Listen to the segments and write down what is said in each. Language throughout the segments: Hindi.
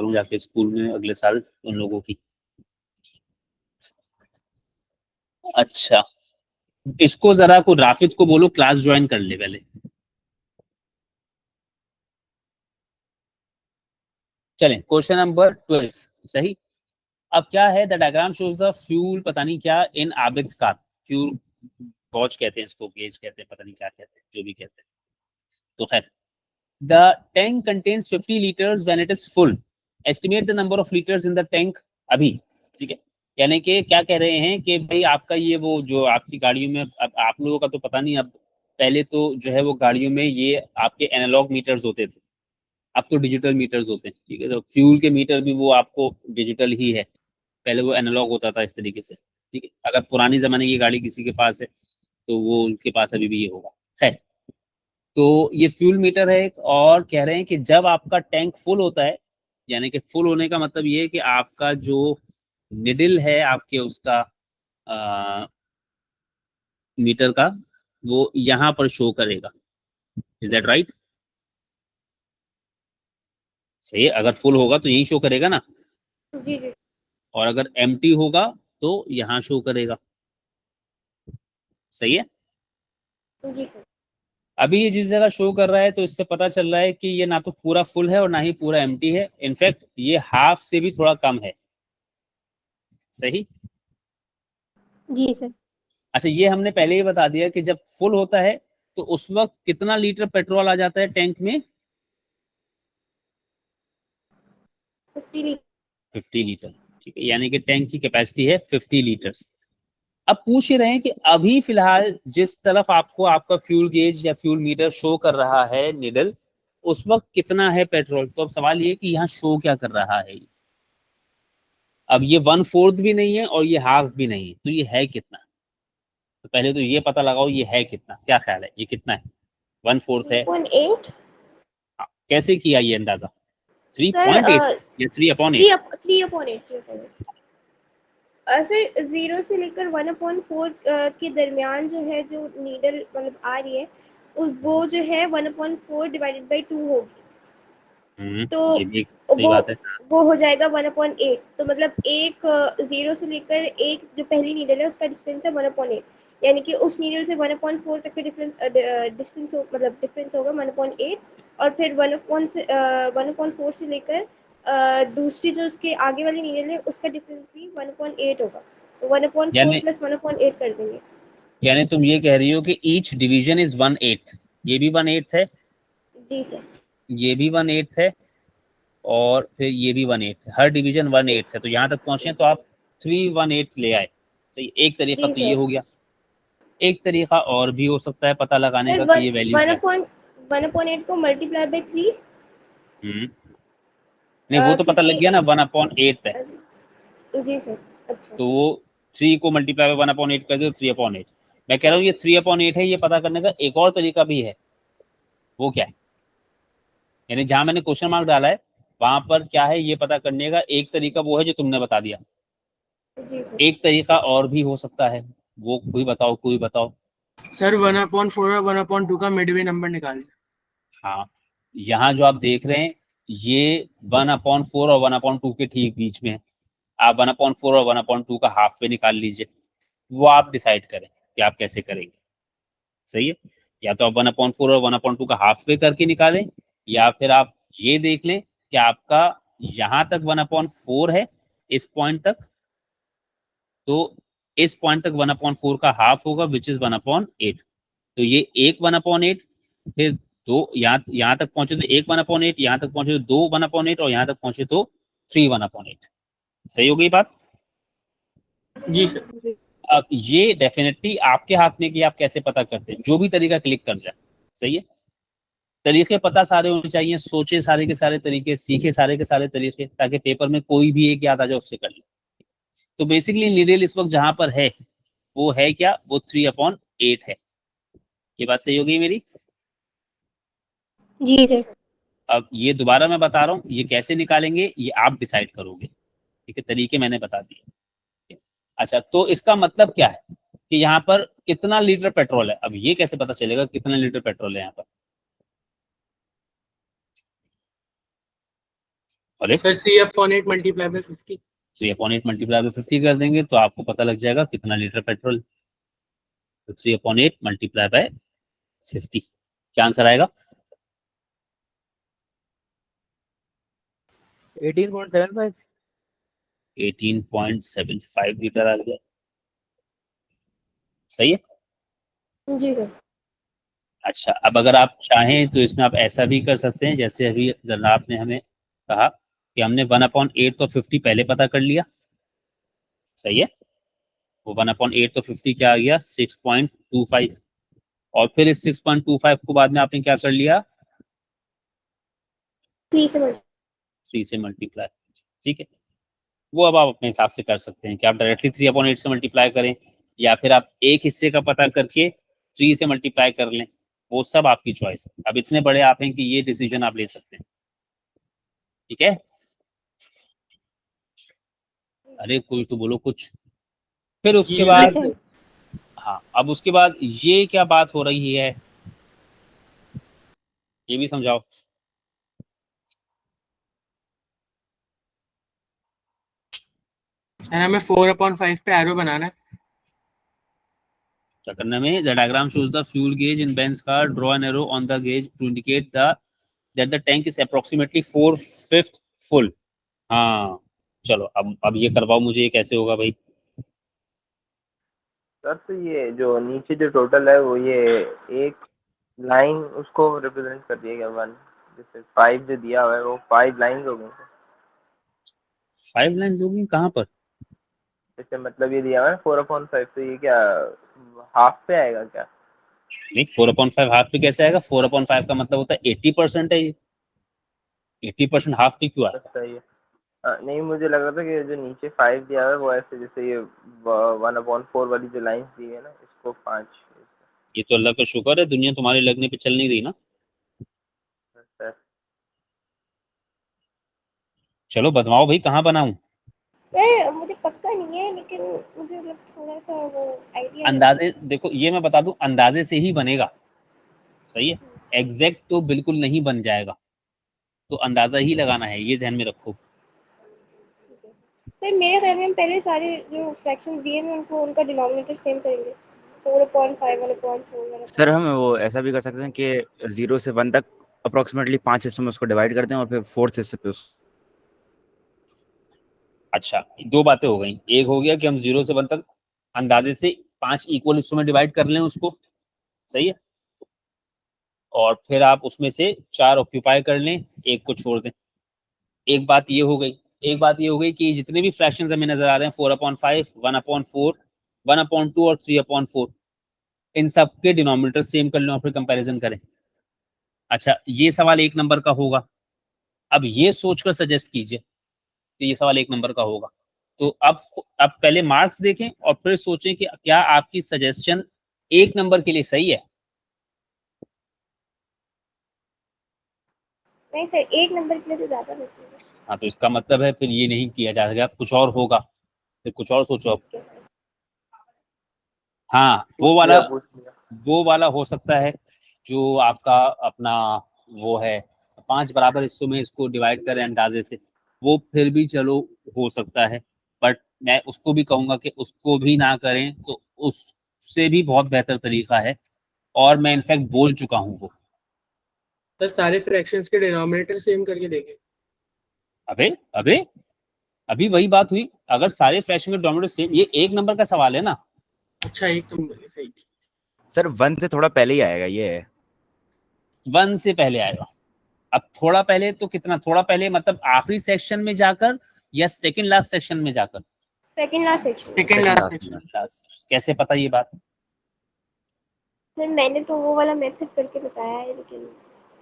करूँ जाके स्कूल में अगले साल उन लोगों की। अच्छा, इसको जरा को राफिद को बोलो क्लास ज्वाइन कर ले पहले। चलें, क्वेश्चन नंबर 12 सही। अब क्या है, the diagram shows the fuel पता नहीं क्या इन आबिद्स कार। फ्यूल गॉज कहते हैं इसको, गेज कहते हैं, पता नहीं क्या कहते हैं, जो भी कहते हैं। तो खैर, the tank contains 50 litres when it is full, estimate the number of litres in the tank अभी। ठीक है, यानी कि क्या कह रहे हैं कि भाई आपका ये वो जो आपकी गाड़ियों में, अब आप लोगों का तो पता नहीं, अब पहले तो जो है वो गाड़ियों में ये आपके एनालॉग मीटर्स होते थे, अब तो डिजिटल मीटर्स होते हैं। ठीक है, तो फ्यूल के मीटर भी वो आपको डिजिटल ही है, पहले वो एनालॉग होता था इस तरीके से। ठीक है, अगर पुरानी जमाने की गाड़ी किसी के पास है तो वो उनके पास अभी भी ये होगा। खैर, तो ये फ्यूल मीटर है एक, और कह रहे हैं कि जब आपका टैंक फुल होता है, यानी कि फुल होने का मतलब ये है कि आपका जो निडल है आपके उसका मीटर का, वो यहाँ पर शो करेगा। Is that right? सही है, अगर फुल होगा तो यही शो करेगा ना, जी जी और अगर एम्प्टी होगा तो यहाँ शो करेगा। सही है। जी सर। अभी ये जिस जगह शो कर रहा है तो इससे पता चल रहा है कि ये ना तो पूरा फुल है और ना ही पूरा एम्प्टी है, इनफैक्ट ये हाफ से भी थोड़ा कम है। सही। जी सर। अच्छा, ये हमने पहले ही बता दिया कि जब फुल होता है तो उस वक्त कितना लीटर पेट्रोल आ जाता है टैंक में? 50 50 लीटर। ठीक है, यानी कि टैंक की कैपेसिटी है 50 लीटर्स। अब पूछ ही रहे हैं कि अभी फिलहाल जिस तरफ आपको आपका फ्यूल गेज या फ्यूल मीटर शो कर रहा है निडल, उस वक्त कितना है पेट्रोल। तो अब सवाल ये कि यहाँ शो क्या कर रहा है। अब ये 1/4 भी नहीं है और ये हाफ भी नहीं है, तो ये है कितना। तो पहले तो ये पता लगाओ ये है कितना, क्या ख्याल है ये कितना है? 1/4 है। 3.8। हाँ, कैसे किया ये अंदाजा? सर 3.8 या 3/8? 3/8। सर 0 से लेकर 1/4 के दरमियान जो है, जो नीडल मतलब आ रही है, वो जो है 1/4 डिवाइडेड बाई 2 होगी। तो ये भी एक सही वो बात है। वो हो जाएगा 1/8। तो मतलब एक 0 से लेकर एक जो पहली नीडल है उसका डिस्टेंस है 1/8, यानी कि उस नीडल से 1/4 तक का डिस्टेंस मतलब डिफरेंस होगा 1/8। और फिर 1/4 से लेकर दूसरी जो उसके आगे वाली नीडल है उसका डिफरेंस भी 1/8 होगा। तो 1/4 यानी प्लस 1/8 कर देंगे। यानी तुम ये कह रही हो कि ईच डिवीजन इज 1/8, ये भी 1/8 है, जी सर। ये भी 1/8 है, और फिर ये भी 1/8 है, हर डिवीजन 1/8 है। तो यहाँ तक पहुंचे तो आप 3/1/8 ले आए। सही, एक तरीका जी तो ये सर। हो गया। एक तरीका और भी हो सकता है पता लगाने सर का कि वन ये वैल्यू वन क्या है। अपॉन 1/8 को मल्टीप्लाई बाई 3। हम्म नहीं, वो तो पता लग क्योंकि गया ना, 1/8 है। जी सर। अच्छा। तो वो 3 को मल्टीप्लाई बाय 1/8 कर दो, 3/8। मैं कह रहा हूँ ये 3/8 है, ये पता करने का एक और तरीका भी है। वो क्या है? यानी जहां मैंने क्वेश्चन मार्क डाला है वहां पर क्या है ये पता करने का एक तरीका वो है जो तुमने बता दिया। जी सर। एक तरीका और भी हो सकता है, वो कोई बताओ, कोई बताओ। सर 1/4 और 1/2 का मिडवे नंबर निकाल। हाँ, यहाँ जो आप देख रहे हैं ये 1/4 और 1/2 के ठीक बीच में है। आप 1/4 और 1/2 का हाफ वे निकाल लीजिए, वो आप डिसाइड करें कि आप कैसे करेंगे। सही है, या तो आप 1/4 और 1/2 का हाफ वे करके निकालें, या फिर आप ये देख लें कि आपका यहाँ तक 1/4 है इस पॉइंट तक, तो इस पॉइंट तक 1/4 का हाफ होगा विच इज 1/8। तो ये एक 1/8, फिर दो, यहाँ तक पहुंचे तो एक 1/8, यहाँ तक पहुंचे तो दो 1/8, और यहाँ तक पहुंचे तो 3/8। सही हो गई बात। जी सर। अब ये डेफिनेटली आपके हाथ में कि आप कैसे पता करते हैं, जो भी तरीका क्लिक कर जाए। सही है, तरीके पता सारे होने चाहिए, सोचे सारे के सारे तरीके, सीखे सारे के सारे तरीके, ताकि पेपर में कोई भी एक याद आ जाए उससे कर ले। तो बेसिकली नीडल इस वक्त जहां पर है वो है क्या, वो 3/8 है। ये बात सही होगी मेरी। जी सर। अब ये दोबारा मैं बता रहा हूँ, ये कैसे निकालेंगे ये आप डिसाइड करोगे। ठीक है, तरीके मैंने बता दिए। अच्छा, तो इसका मतलब क्या है कि यहाँ पर कितना लीटर पेट्रोल है। अब ये कैसे पता चलेगा कितना लीटर पेट्रोल है यहाँ पर? और sir 3/8 multiply by 50। 3/8 multiply by 50 कर देंगे तो आपको पता लग जाएगा कितना लीटर पेट्रोल। तो 3/8 मल्टीप्लाई बाय 50, क्या आंसर आएगा? 18.75। 18.75 लीटर आ गया। सही है। जी सर। अच्छा, अब अगर आप चाहें तो इसमें आप ऐसा भी कर सकते हैं, जैसे अभी जनाब ने हमें कहा कि हमने 1/8 तो 50 पहले पता कर लिया। सही है। वो 1/8 तो 50 क्या आ गया? 6.25। और फिर इस 6.25 को बाद में आपने क्या कर लिया? 3 से मल्टीप्लाई। 3 से मल्टीप्लाई। ठीक है, वो अब आप अपने हिसाब से कर सकते हैं कि आप डायरेक्टली 3/8 से मल्टीप्लाई करें, या फिर आप एक हिस्से का पता करके 3 से मल्टीप्लाई कर लें। वो सब आपकी चॉइस है। अब इतने बड़े आप हैं कि ये डिसीजन आप ले सकते हैं। ठीक है। अरे कुछ तो बोलो कुछ। फिर उसके बाद, हाँ, अब उसके बाद ये क्या बात हो रही है, ये भी समझाओ। सर हमें 4/5 पे एरो बनाना है। क्या करने में? The diagram shows the fuel gauge in Benz car, draw an arrow on the gauge to indicate the that the tank is approximately 4/5 full. हाँ, चलो अब ये करवाओ मुझे, ये कैसे होगा भाई? सर तो ये जो नीचे जो टोटल है वो ये एक लाइन उसको रिप्रेजेंट कर दिया गया 1, जैसे 5 जो दिया हुआ है वो 5 लाइंस हो गई सर। 5 लाइन्स होगी कहाँ पर? जैसे मतलब ये दिया हुआ है 4/5, तो ये क्या हाफ पे आएगा क्या? नहीं, 4/5 हाफ पे कैसे आएगा? 4/5 का मतलब होता है 80% है ये। 80% हाफ पे क्यों आएगा? बस सही है। नहीं, मुझे लग रहा था कि जो नीचे 5 दिया हुआ है वो ऐसे, जैसे ये 1/4 वाली जो लाइंस दी है ना, इसको 5। ये तो अल्लाह का शुक्र है दुनिया तुम्हारे लगने पे चल नहीं रही ना। सर चलो बनवाओ भाई, कहाँ बनाऊं? सर मुझे पक्का नहीं है, लेकिन मुझे मतलब थोड़ा सा वो आइडिया है। अंदाजे देखो, ये मैं बता दूं, अंदाजे से ही बनेगा। सही है। एग्जैक्ट तो बिल्कुल नहीं बन जाएगा, तो अंदाजा ही लगाना है, ये ध्यान में रखो। सर मेरे ख्याल में हम पहले सारे जो फ्रैक्शंस दिए हैं उनको उनका डिनोमिनेटर सेम करेंगे। 4/5 1/4 सर हम वो ऐसा भी कर सकते हैं कि 0 से 1 तक अप्रोक्सीमेटली 5 हिस्सों में उसको डिवाइड करते हैं और फिर 4th हिस्से पे उस अच्छा, दो बातें हो गई। एक हो गया कि हम 0 से 1 तक अंदाजे से 5 इक्वल हिस्सों में डिवाइड कर लें उसको। सही है। और फिर आप उसमें से 4 ऑक्यूपाई कर लें, एक को छोड़ दें। एक बात ये हो गई। एक बात ये हो गई कि जितने भी फ्रैक्शंस हमें नजर आ रहे हैं, 4/5, 1/4, 1/2 और 3/4, इन सब के डिनोमिनेटर सेम कर लें और फिर कंपैरिजन करें। अच्छा, ये सवाल 1 नंबर का होगा। अब ये सोचकर सजेस्ट कीजिए कि ये सवाल 1 नंबर का होगा। तो अब पहले मार्क्स देखें और फिर सोचें कि क्या आपकी सजेशन 1 नंबर के लिए सही है। नहीं सर, 1 नंबर के लिए तो ज़्यादा लगती है। हाँ, तो इसका मतलब है फिर ये नहीं किया जाएगा, कुछ और होगा। फिर कुछ और सोचो अब। ठीक है सर। हाँ, पूछ लिया। वो वाला हो सकता है जो आपका अपना वो है, 5 बराबर हिस्सों में इसको डिवाइड करें अंदाजे से। वो फिर भी चलो हो सकता है, बट मैं उसको भी कहूंगा कि उसको भी ना करें, तो उससे भी बहुत बेहतर तरीका है, और मैं इनफैक्ट बोल चुका हूँ वो। सर सारे फ्रैक्शंस के डिनोमिनेटर सेम करके देखें। अबे अबे अभी वही बात हुई। अगर सारे फ्रैक्शन के डिनोमिनेटर सेम, ये 1 नंबर का सवाल है ना। अच्छा 1 नंबर सही। सर 1 से थोड़ा पहले ही आएगा ये है। 1 से पहले आएगा। अब थोड़ा पहले तो कितना थोड़ा पहले, मतलब आखिरी सेक्शन में जाकर या सेकंड लास्ट सेक्शन में जाकर? Second last section. Second Second last last section. में। लास्ट। कैसे पता ये बात? सर मैंने तो वो वाला मेथड करके बताया है, लेकिन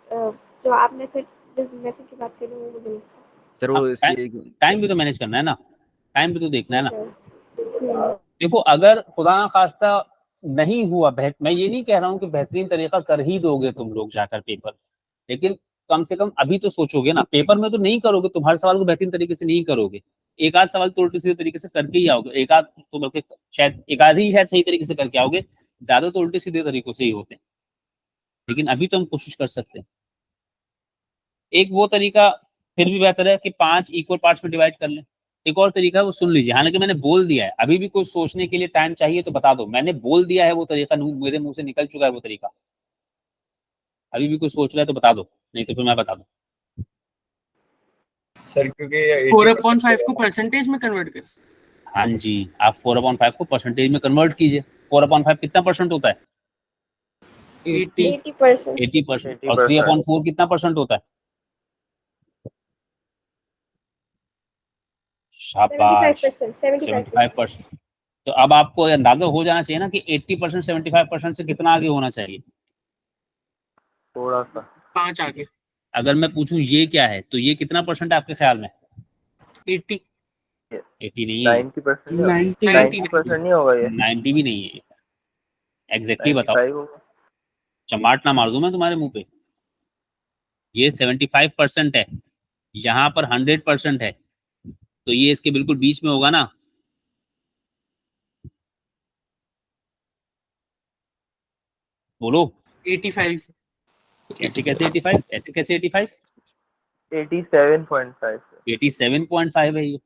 जो आप मेथड जिस मेथड की बात कर रहे हो वो मुझे नहीं पता। सर वो अब टाइम भी तो मैनेज करना है ना, टाइम भी तो देखना है ना। देखो, अगर खुदा ना खास्ता नहीं हुआ, मैं ये नहीं कह रहा हूँ कि बेहतरीन तरीका कर ही दोगे तुम लोग जाकर पेपर, लेकिन कम से कम अभी तो सोचोगे ना। पेपर में तो नहीं करोगे, तुम हर सवाल को बेहतरीन तरीके से नहीं करोगे। एक आध सवाल तो उल्टे सीधे तरीके से करके ही आओगे, एक आध तो बल्कि शायद एक आध ही शायद सही तरीके से करके आओगे, ज्यादा तो उल्टे सीधे तरीकों से ही होते हैं। लेकिन अभी तो हम कोशिश कर सकते हैं। एक वो तरीका फिर भी बेहतर है कि 5 इक्वल पार्ट्स में डिवाइड कर लें। एक और तरीका है वो सुन लीजिए, हालांकि मैंने बोल दिया है, अभी भी कुछ सोचने के लिए टाइम चाहिए तो बता दो, मैंने बोल दिया है वो तरीका, मेरे मुंह से निकल चुका है वो तरीका। अभी भी कुछ सोच रहा है तो बता दो, नहीं तो फिर मैं बता दूं। सर क्योंकि 4/5 को परसेंटेज में कन्वर्ट कर। हाँ जी, आप 4/5 को परसेंटेज में कन्वर्ट कीजिए। 4/5 कितना परसेंट होता है? 80 80%। 80%। और 3/4 कितना परसेंट होता है? शाबाश, 75%। 75%। तो अब आपको अंदाजा हो जाना चाहिए ना कि 80% 75% से कितना आगे होना चाहिए। थोड़ा सा 5 आगे। अगर मैं पूछूं ये क्या है तो ये कितना परसेंट है आपके ख्याल में? 80 80 नहीं है, 90% 90 90% नहीं होगा ये, 90 भी नहीं है। एग्जैक्टली बताओ, 95 होगा। चमाट ना मार दूं मैं तुम्हारे मुंह पे। ये 75% है, यहाँ पर 100% है, तो ये इसके बिल्कुल बीच में होगा ना। बोलो 85 कैसे कैसे 85, ऐसे कैसे 85? 87.5 87.5 है ये।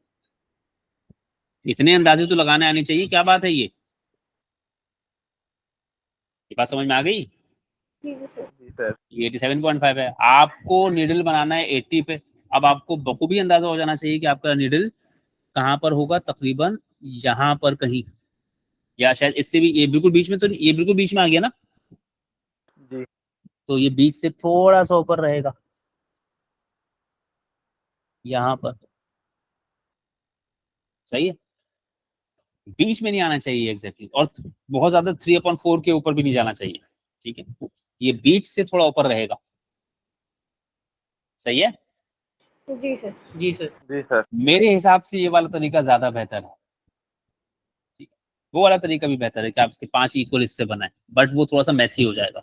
इतने अंदाजे तो लगाने आने चाहिए, क्या बात है ये बात समझ में आ गई? जी जी सर। जी सर। ये 87.5 है, आपको नीडल बनाना है 80 पे। अब आपको बखूबी अंदाजा हो जाना चाहिए कि आपका नीडल कहाँ पर होगा, तकरीबन यहाँ पर कहीं, या शायद इससे भी, ये बिल्कुल बीच में तो नहीं, ये बिल्कुल बीच में आ गया ना, जी तो ये बीच से थोड़ा सा ऊपर रहेगा यहाँ पर। सही है, बीच में नहीं आना चाहिए एग्जैक्टली, और बहुत ज्यादा 3/4 के ऊपर भी नहीं जाना चाहिए। ठीक है, ये बीच से थोड़ा ऊपर रहेगा। सही है, जी सर। जी सर। जी सर। मेरे हिसाब से ये वाला तरीका ज्यादा बेहतर है। ठीक है, वो वाला तरीका भी बेहतर है कि आप इसके 5 इक्वल हिस्से बनाएं, बट वो थोड़ा सा मैसी हो जाएगा।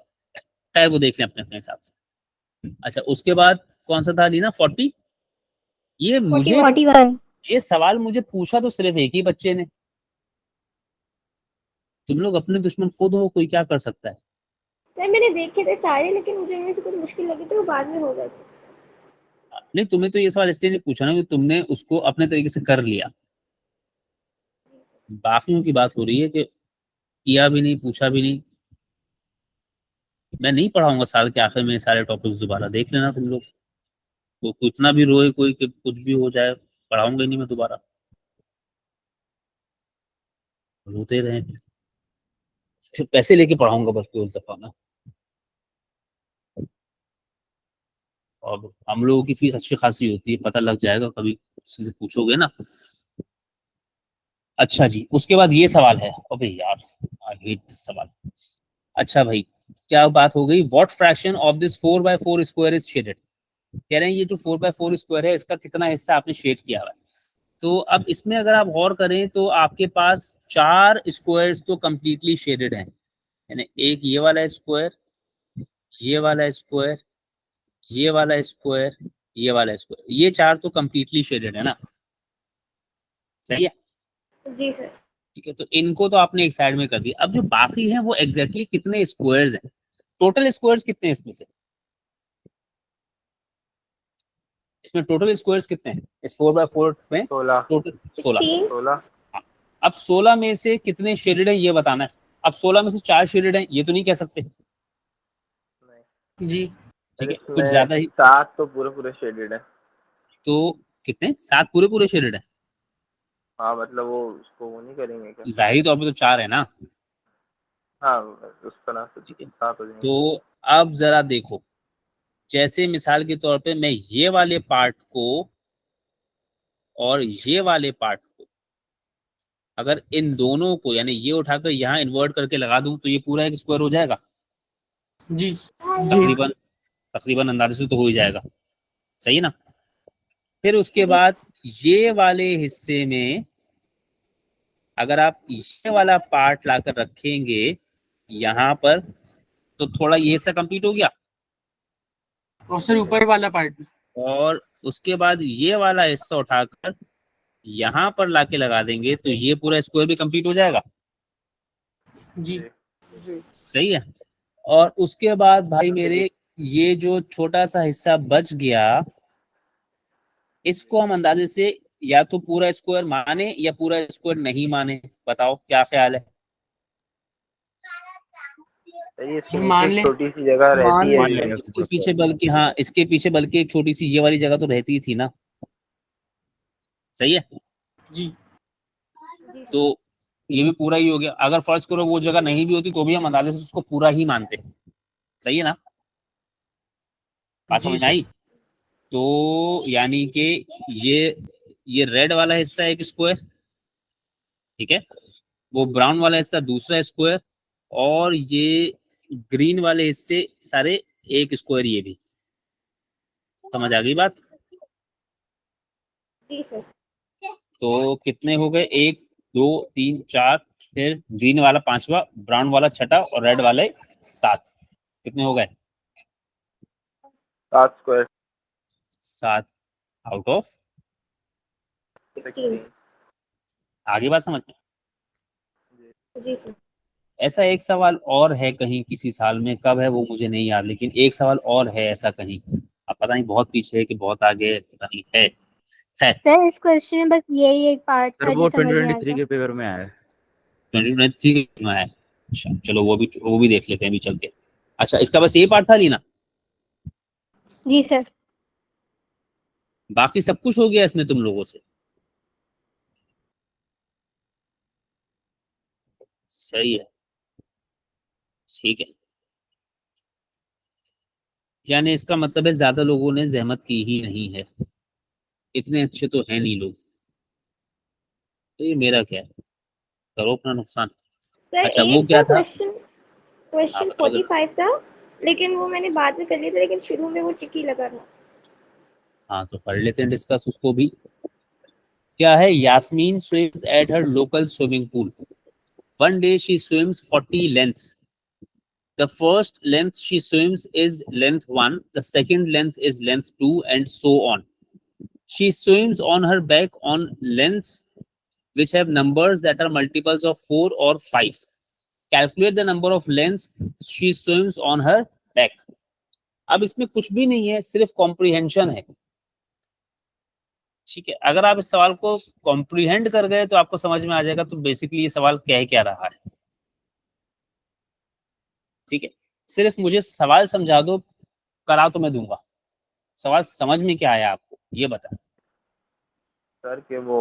खैर वो देख लें अपने अपने हिसाब से। अच्छा, उसके बाद कौन सा था लीना? 40। ये मुझे 41। ये सवाल मुझे पूछा तो सिर्फ एक ही बच्चे ने। तुम लोग अपने दुश्मन खुद हो, कोई क्या कर सकता है। सर मैंने देखे थे सारे, लेकिन मुझे इनमें से कुछ मुश्किल लगी तो वो बाद में हो गए थे। नहीं, तुम्हें तो ये सवाल इसलिए नहीं पूछा ना कि तुमने उसको अपने तरीके से कर लिया। बाकियों की बात हो रही है कि किया भी नहीं, पूछा भी नहीं। मैं नहीं पढ़ाऊंगा साल के आखिर में ये सारे टॉपिक्स दोबारा, देख लेना तुम लोग। तो कितना भी रोए कोई कि कुछ भी हो जाए, पढ़ाऊंगा ही नहीं मैं दोबारा, रोते रहे फिर पैसे लेके पढ़ाऊंगा बल्कि उस दफा मैं। और हम लोगों की फीस अच्छी खासी होती है, पता लग जाएगा कभी किसी से पूछोगे ना। अच्छा जी, उसके बाद ये सवाल है, अबे यार आई हेट दिस सवाल। अच्छा भाई, क्या बात हो गई? What fraction of this 4/4 square is shaded? कह रहे हैं ये जो 4/4 स्क्वायर है इसका कितना हिस्सा आपने शेड किया हुआ है। तो अब इसमें अगर आप गौर करें तो आपके पास 4 स्क्वायर्स तो कंप्लीटली शेडेड हैं, यानी एक ये वाला स्क्वायर, ये वाला स्क्वायर, ये वाला स्क्वायर, ये वाला स्क्वायर, ये 4 तो कंप्लीटली शेडेड है ना। सही है, जी सर। ठीक है, तो इनको तो आपने एक साइड में कर दिया। अब जो बाकी हैं वो एग्जैक्टली कितने स्क्वायर्स हैं, टोटल स्क्वायर्स कितने हैं इसमें से? इसमें टोटल स्क्वायर्स कितने हैं इस 4/4 में? 16 टोटल 16। 16 अब 16 में से कितने शेडेड हैं ये बताना है। अब 16 में से 4 शेडेड हैं, ये तो नहीं कह सकते। जी ठीक है, कुछ ज्यादा ही। 7 तो पूरे पूरे शेडेड है। तो कितने? 7 पूरे पूरे शेडेड है? हाँ मतलब वो उसको वो नहीं करेंगे क्या? जाहिर तौर पे तो 4 है ना। हाँ उस तरह से ठीक है, 7 हो जाएंगे। तो अब जरा देखो, जैसे मिसाल के तौर पे मैं ये वाले पार्ट को और ये वाले पार्ट को, अगर इन दोनों को यानी ये उठाकर यहाँ इन्वर्ट करके लगा दूं तो ये पूरा एक स्क्वायर हो जाएगा जी तकरीबन। तकरीबन अंदाजे से तो हो ही जाएगा। सही है ना। फिर उसके जी। बाद ये वाले हिस्से में अगर आप ये वाला पार्ट लाकर रखेंगे यहाँ पर, तो थोड़ा ये हिस्सा कंप्लीट हो गया। और सर ऊपर वाला पार्ट। और उसके बाद ये वाला हिस्सा उठाकर यहाँ पर लाके लगा देंगे तो ये पूरा स्क्वायर भी कंप्लीट हो जाएगा। जी सही है। और उसके बाद भाई मेरे, ये जो छोटा सा हिस्सा बच गया, इसको हम अंदाजे से या तो पूरा स्क्वायर माने या पूरा स्क्वायर नहीं माने, बताओ क्या ख्याल है? सर ये इसके मान नीचे ले। एक छोटी सी जगह मान रहती है ले मान लेंगे इसके पीछे बल्कि, हाँ इसके पीछे बल्कि एक छोटी सी ये वाली जगह तो रहती ही थी ना, सही है? जी। जी सर। तो ये भी पूरा ही हो गया। अगर फर्ज करो वो जगह नहीं भी होती तो भी हम अंदाजे से उसको पूरा ही मानते, सही है ना? बात जी समझ में सर। आई? तो यानी कि ये रेड वाला हिस्सा एक स्क्वायर, ठीक है, वो ब्राउन वाला हिस्सा दूसरा स्क्वायर, और ये ग्रीन वाले हिस्से सारे एक स्क्वायर, ये भी समझ आ गई बात? जी सर। तो कितने हो गए? 1 2 3 4, फिर ग्रीन वाला 5वां, ब्राउन वाला 6ठा और रेड वाले 7। कितने हो गए? 7 स्क्वायर 7 आउट ऑफ 16। आगे बात समझ में? जी सर। ऐसा एक सवाल और है कहीं किसी साल में, कब है वो मुझे नहीं याद, लेकिन एक सवाल और है ऐसा कहीं, अब पता नहीं बहुत पीछे है कि बहुत आगे है, पता नहीं है। खैर, सर इस क्वेश्चन में बस यही एक पार्ट सर था वो जो समझ नहीं 2023 आता। के पेपर में आया है। 2023 में है। अच्छा चलो वो भी देख लेते हैं अभी चल के। अच्छा इसका बस ये पार्ट था लीना, जी सर। बाकी सब कुछ हो गया इसमें तुम लोगों से? सही है, ठीक है। यानी इसका मतलब है ज्यादा लोगों ने जहमत की ही नहीं है, इतने अच्छे तो हैं नहीं लोग, तो ये मेरा क्या है, करो अपना नुकसान। सर अच्छा वो एक क्या था था? हाँ क्वेश्चन बताओ जरा। 45 था, लेकिन वो मैंने बाद में कर लिया था, लेकिन शुरू में वो ट्रिकी लगा था। हाँ तो कर लेते हैं डिस्कस उसको भी। क्या है? Yasmin swims at her local swimming pool. One day she swims 40 lengths. The first length she swims is length 1, the second length is length 2, and so on. She swims on her back on lengths which have numbers that are multiples of 4 or 5. Calculate the number of lengths she swims on her back. अब इसमें कुछ भी नहीं है, सिर्फ कॉम्प्रीहेंशन है, ठीक है। अगर आप इस सवाल को कॉम्प्रीहेंड कर गए तो आपको समझ में आ जाएगा तो बेसिकली ये सवाल कह क्या रहा है, ठीक है। सिर्फ मुझे सवाल समझा दो, करा तो मैं दूंगा। सवाल समझ में क्या आया आपको ये बता। सर के वो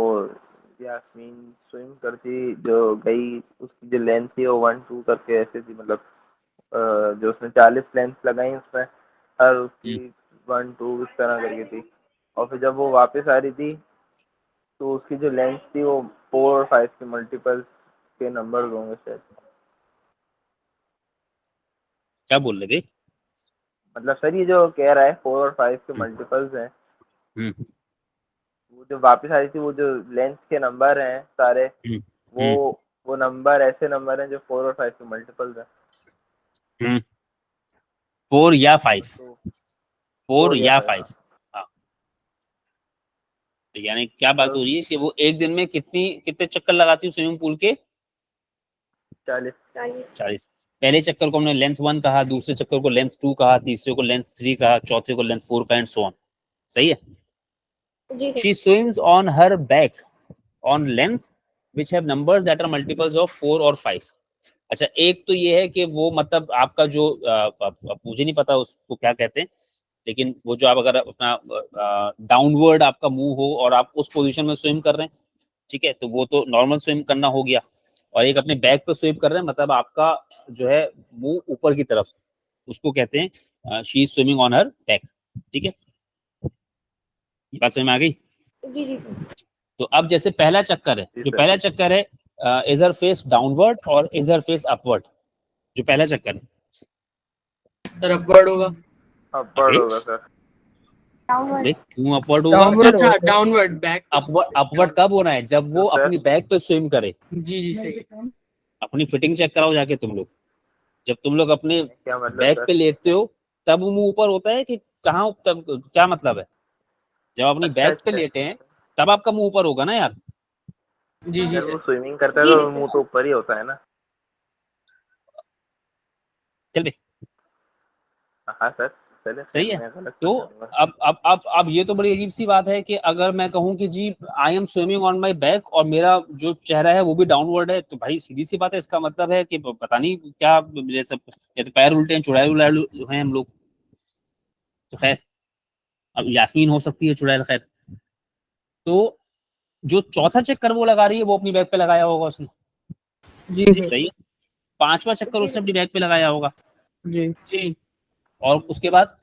यास्मीन स्विम करती जो गई, उसकी जो लेंथ थी वो 1 2 करके ऐसे थी, मतलब जो उसने 40 लेंथ लगाई उसमें, हर उसकी 1 2 इस तरह करके थी। और फिर जब वो वापस आ रही थी तो उसकी जो लेंथ थी वो 4 और 5 के मल्टीपल्स के नंबर होंगे शायद। क्या बोल रहे थे? मतलब सर ये जो कह रहा है 4 और 5 के मल्टीपल्स हैं, हम्म वो जो वापस आ रही थी वो जो लेंथ के नंबर हैं सारे, हम्म वो नंबर ऐसे नंबर हैं जो 4 और 5 के मल्टीपल्स हैं। हम्म 4 या 5? तो 4 4 या या 5। 5, हाँ। तो यानी क्या बात हो रही है कि वो एक दिन में कितने चक्कर लगाती है स्विमिंग पूल के? 40। 40। पहले चक्कर को हमने लेंथ 1 कहा, दूसरे चक्कर को लेंथ 2 कहा, तीसरे को लेंथ 3 कहा, चौथे को लेंथ 4 कहा, एंड सो ऑन। सही है। जी sir. She swims on her back on length which have numbers that are multiples of 4 और 5। अच्छा एक तो ये है कि वो मतलब आपका जो मुझे नहीं पता उसको क्या कहते हैं, लेकिन वो जो आप अगर अपना डाउनवर्ड आपका मुंह हो और आप उस पोजीशन में स्विम कर रहे हैं, ठीक है, तो वो तो नॉर्मल स्विम करना हो गया। और एक अपने बैक पे स्विम कर रहे हैं, मतलब आपका जो है मुंह ऊपर की तरफ, उसको कहते हैं she is swimming on her back, ठीक है। ये बात समझ में आ गई? जी जी सर। तो अब जैसे पहला चक्कर है, जी जो सर। पहला चक्कर है इज हर फेस डाउनवर्ड और इज हर फेस अपवर्ड, जो पहला चक्कर है। सर अपवर्ड होगा। अपवर्ड होगा सर। डाउनवर्ड। अरे क्यों अपवर्ड होगा? डाउनवर्ड अच्छा होगा सर। Downward back. अपवर्ड कब होना है? जब वो तो सर- अपनी बैक पे स्विम करे। जी जी सही। अपनी फिटिंग चेक कराओ जाके तुम लोग। जब तुम लोग अपने क्या मतलब बैक सर? पे लेटते हो तब मुंह ऊपर होता है कि कहाँ, तब क्या मतलब है? जब अपनी अच्छा बैक पे अच्छा। लेटे हैं तब आपका मुंह ऊपर होगा ना यार। जी जी सर वो सर। स्विमिंग करता है जी, तो जी, मुंह तो ऊपर ही होता है ना। चल बे। हाँ सर। चले सही है। मैं गलत तो बताऊंगा। अब ये तो बड़ी अजीब सी बात है कि अगर मैं कहूँ कि जी I am swimming on my back और मेरा जो चेहरा है वो भी डाउनवर्ड है, तो भाई सीधी सी बात है, इसका मतलब है कि पता नहीं क्या, जैसे या तो पैर उल्टे हैं, चुड़ैल उड़ैल हैं हम लोग। तो खैर, अब यास्मीन हो सकती है चुड़ैल, खैर। तो जो चौथा चक्कर वो लगा रही है वो अपनी बैग पे लगाया होगा उसने, जी सर। सही है। पांचवा चक्कर उसने अपनी बैग पे लगाया होगा जी जी। और उसके बाद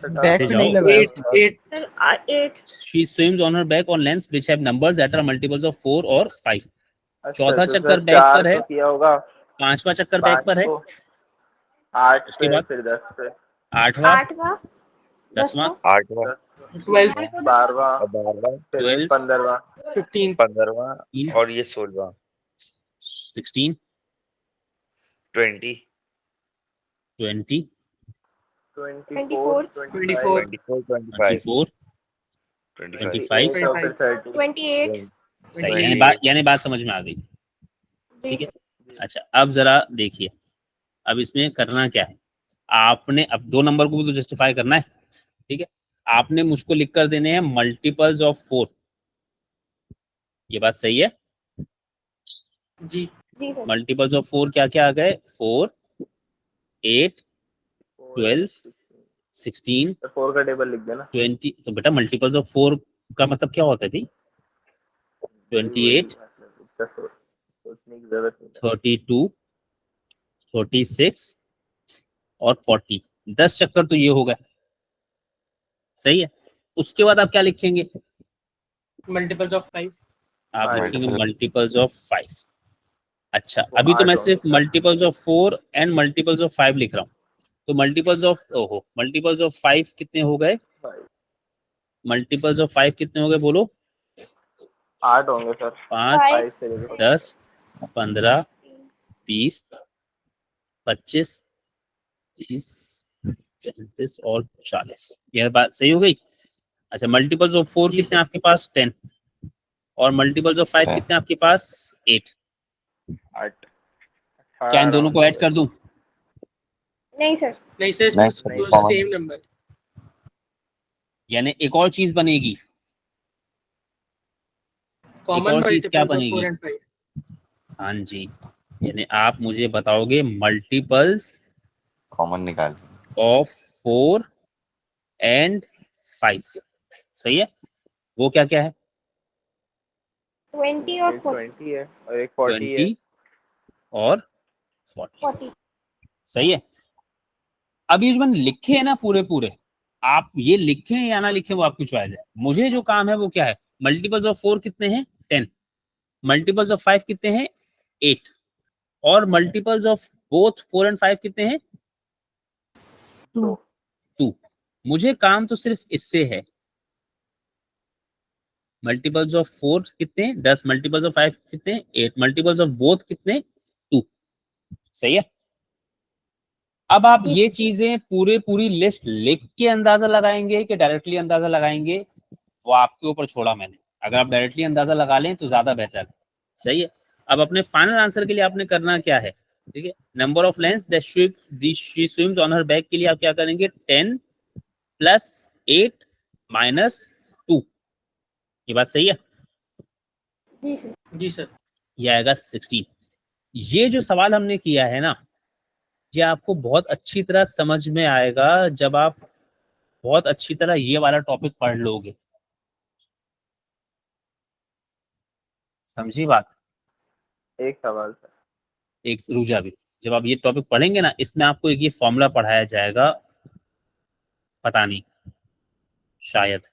बैक से पे नहीं जाओ। लगा 8 sir 8 she swims on her back on lengths which have numbers that are multiples of 4 और 5। अच्छा चौथा तो चक्कर सर बैक 4 पर है, तो किया होगा, पांचवा चक्कर बैक 5 पर है, को 8 उसके पे बाद फिर 10 पे आठवां, 8वां 10वां, 8वां 10 12 12वां और 12वां फिर 12, 15वां 15 15वां और ये 16वां 16, 20 20, 24 24 24 25 24, 25 25। और फिर 30 28 सही, 28 यानी बात समझ में आ गई। ठीक जी है। अच्छा, अब जरा देखिए, अब इसमें करना क्या है, आपने अब 2 नंबर को भी तो जस्टिफाई करना है। ठीक है, आपने मुझको लिख कर देने हैं मल्टीपल्स ऑफ 4। ये बात सही है। जी जी सर मल्टीपल्स ऑफ 4 क्या क्या आ गए, 4, 8, 12, 16, 4 का टेबल लिख देना 20। तो बेटा मल्टीपल्स ऑफ 4 का मतलब क्या होता है भाई, वही 28, मतलब इतना सोचने की जरूरत नहीं है। 32, 36 और 40। 10 चक्कर तो ये हो गए, सही है। उसके बाद आप क्या लिखेंगे, मल्टीपल्स ऑफ 5 आप हाँ, लिखेंगे multiple- मल्टीपल्स ऑफ 5। अच्छा, तो अभी तो 8 मैं होंगे सिर्फ sir. Multiples of 4 and multiples of 5 लिख रहा हूँ। तो मल्टीपल्स ऑफ मल्टीपल्स ऑफ 5 कितने हो गए, मल्टीपल्स ऑफ 5 कितने हो गए बोलो, 8 होंगे सर 5, 5 से लेकर 10, 15, 20, 25, 30, 35 और 40। यह बात सही हो गई। अच्छा, मल्टीपल्स ऑफ 4 जी कितने सर। आपके पास, 10। और मल्टीपल्स ऑफ 5 कितने आपके पास, 8। 8 क्या इन दोनों को ऐड कर दूं, नहीं सर नहीं सर नहीं, इसमें common। सेम नंबर यानी एक और चीज बनेगी, कॉमन और चीज क्या मल्टीपल्स ऑफ बनेगी? 4 एंड 5 हाँ जी, यानी आप मुझे बताओगे मल्टीपल्स कॉमन निकाल ऑफ 4 एंड 5। सही है। वो क्या क्या है, 20 और 20 है और एक 40 है 20 और 40। 40 सही है। अब ये जो मैंने लिखे हैं ना पूरे पूरे, आप ये लिखें या ना लिखें वो आपकी चॉइस है। मुझे जो काम है वो क्या है, मल्टीपल्स ऑफ 4 कितने हैं, 10। मल्टीपल्स ऑफ 5 कितने हैं, 8। और मल्टीपल्स ऑफ बोथ 4 एंड 5 कितने हैं, 2। मुझे काम तो सिर्फ इससे है। मल्टीपल्स ऑफ 4 कितने, 10। मल्टीपल्स ऑफ 5 कितने, 8। मल्टीपल्स ऑफ बोथ कितने, 2। सही है। अब आप ये चीजें पूरी लिस्ट लिख के अंदाजा लगाएंगे कि डायरेक्टली अंदाजा लगाएंगे, वो आपके ऊपर छोड़ा मैंने। अगर आप डायरेक्टली अंदाजा लगा लें तो ज्यादा बेहतर है। सही है। अब अपने फाइनल आंसर के लिए आपने करना क्या है, ठीक है, number of lens that she swims on her back के लिए आप क्या करेंगे, 10 प्लस 8 माइनस 2। ये बात सही है। जी सर जी सर ये आएगा 16। ये जो सवाल हमने किया है ना, ये आपको बहुत अच्छी तरह समझ में आएगा जब आप बहुत अच्छी तरह ये वाला टॉपिक पढ़ लोगे। समझी बात। एक सवाल सर एक रुजा भी, जब आप ये टॉपिक पढ़ेंगे ना, इसमें आपको एक ये फॉर्मूला पढ़ाया जाएगा, पता नहीं, शायद